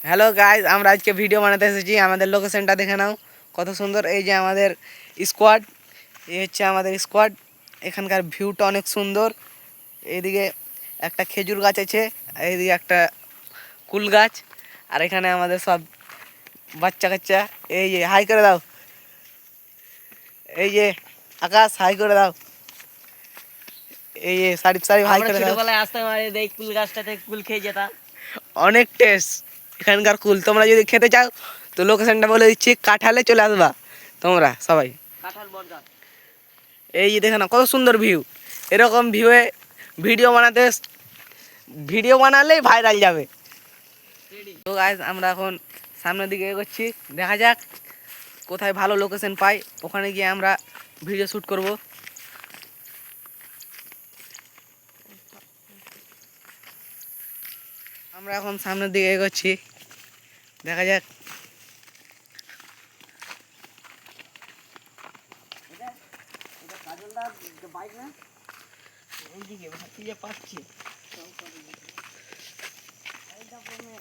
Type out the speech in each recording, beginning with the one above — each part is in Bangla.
হ্যালো গাইজ, আমরা আজকে ভিডিও বানাতে এসেছি। আমাদের লোকেশনটা দেখে নাও কত সুন্দর। এই যে আমাদের স্কোয়াড, এই হচ্ছে আমাদের স্কোয়াড। এখানকার ভিউটা অনেক সুন্দর। এইদিকে একটা খেজুর গাছ আছে, এইদিকে একটা কুল গাছ, আর এখানে আমাদের সব বাচ্চা কাচ্চা। এই যে হাই করে দাও, এই যে আকাশ হাই করে দাও, এই যে সারিফ হাই করে দাও। ছোটবেলায় আসতাম আর এই কুল গাছটাতে কুল খেয়ে যেতাম, অনেক টেস্ট এখানকার কুল। তোমরা যদি খেতে চাও তো লোকেশনটা বলে দিচ্ছি, কাঁঠালে চলে আসবা তোমরা সবাই। কাঁঠাল বটগাছ। এই যে দেখে না কত সুন্দর ভিউ। এরকম ভিউয়ে ভিডিও বানালেই ভাইরাল যাবে। তো গাইস, আমরা এখন সামনের দিকে এগোচ্ছি। দেখা যাক কোথায় ভালো লোকেশন পাই, ওখানে গিয়ে আমরা ভিডিও শ্যুট করব। আমরা এখন সামনের দিকে এগোচ্ছি, দেখা যাক।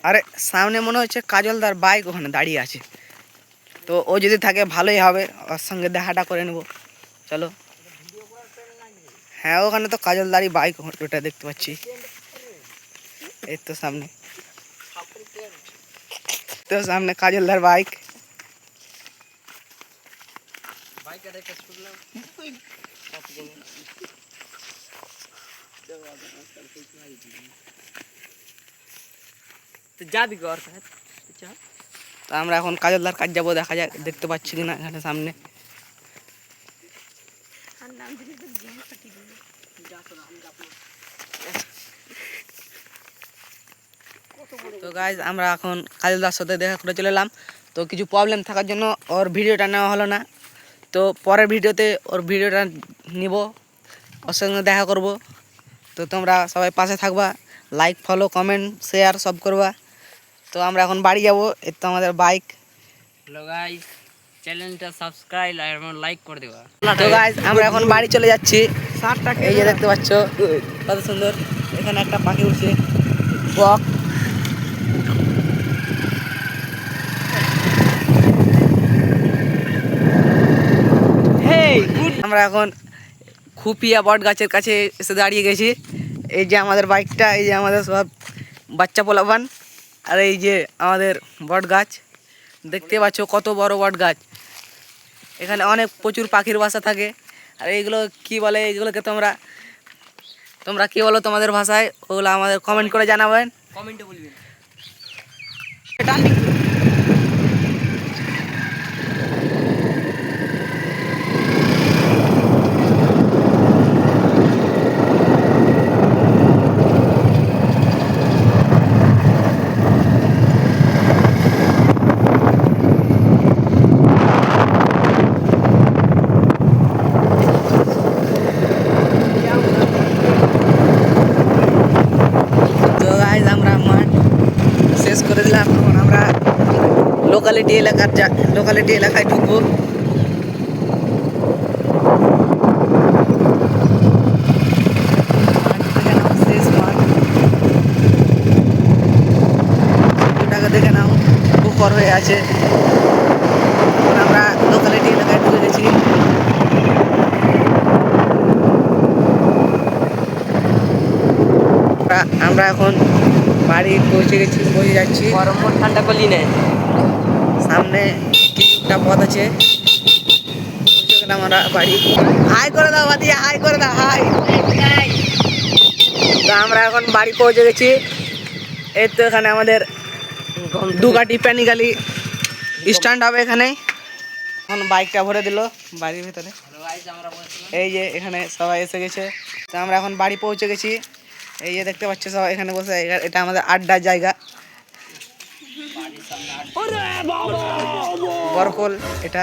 আরে সামনে মনে হচ্ছে কাজলদার বাইক ওখানে দাঁড়িয়ে আছে, তো ও যদি থাকে ভালোই হবে, ওর সঙ্গে দেখাটা করে নেব। চলো। হ্যাঁ, ওখানে তো কাজলদারই বাইক ওটা দেখতে পাচ্ছি, এই তো সামনে, তো সামনে কাজলদার বাইক। যাবি ঘর? তো আমরা এখন কাজলদার কাজ যাবো, দেখা যাক দেখতে পাচ্ছি কিনা এখানে সামনে। তো গাইজ, আমরা এখন কাজলদার সাথে দেখা করে চলে এলাম। তো কিছু প্রবলেম থাকার জন্য ওর ভিডিওটা নেওয়া হলো না। তো পরের ভিডিওতে ওর ভিডিওটা নিব, ওর সঙ্গে দেখা করব। তো তোমরা সবাই পাশে থাকবা, লাইক ফলো কমেন্ট শেয়ার সব করবা। তো আমরা এখন বাড়ি যাব। এই তো আমাদের বাইক। হ্যালো গাইস, চ্যানেলটা সাবস্ক্রাইব আর লাইক করে দেবা। তো গাইস, আমরা এখন বাড়ি চলে যাচ্ছি। এই যে দেখতে পাচ্ছ কত সুন্দর, এখানে একটা পাখি উঠছে, বক। আমরা এখন খুপিয়া বট গাছের কাছে এসে দাঁড়িয়ে গেছি। এই যে আমাদের বাইকটা, এই যে আমাদের সব বাচ্চা পোলাপান, আর এই যে আমাদের বট গাছ। দেখতে পাচ্ছ কত বড় বট গাছ। এখানে অনেক প্রচুর পাখির বাসা থাকে। আর এইগুলো কি বলে, এইগুলোকে তোমরা কি বলো তোমাদের ভাষায়, ওগুলো আমাদের কমেন্ট করে জানাবেন। কমেন্টে বলবেন। তো গাইজ, আমরা মাঠ শেষ করে দিলাম। এখন আমরা লোকালিটি এলাকায় ঢুকবো। শেষ মাঠ, এটাকে দেখে নাও উপর হয়ে আছে। এখন আমরা লোকালিটি এলাকায় ঢুকে গেছি। আমরা এখন বাড়ি পৌঁছে যাচ্ছি। গরম ঠান্ডা করলি না, সামনে কিছুটা পথ আছে, পৌঁছে গেলাম আমরা বাড়ি। হাই করে দাও বাদি, হাই করে দাও, হাই। তো আমরা এখন বাড়ি পৌঁছে গেছি। এই তো এখানে আমাদের দুগাটি প্যানিকালি স্ট্যান্ড হবে এখানে। এখন বাইকটা ভরে দিল বাড়ির ভিতরে। এই যে এখানে সবাই এসে গেছে। তো আমরা এখন বাড়ি পৌঁছে গেছি। এই যে দেখতে পাচ্ছ সবাই এখানে বসে, এটা আমাদের আড্ডার জায়গা, বরকল এটা।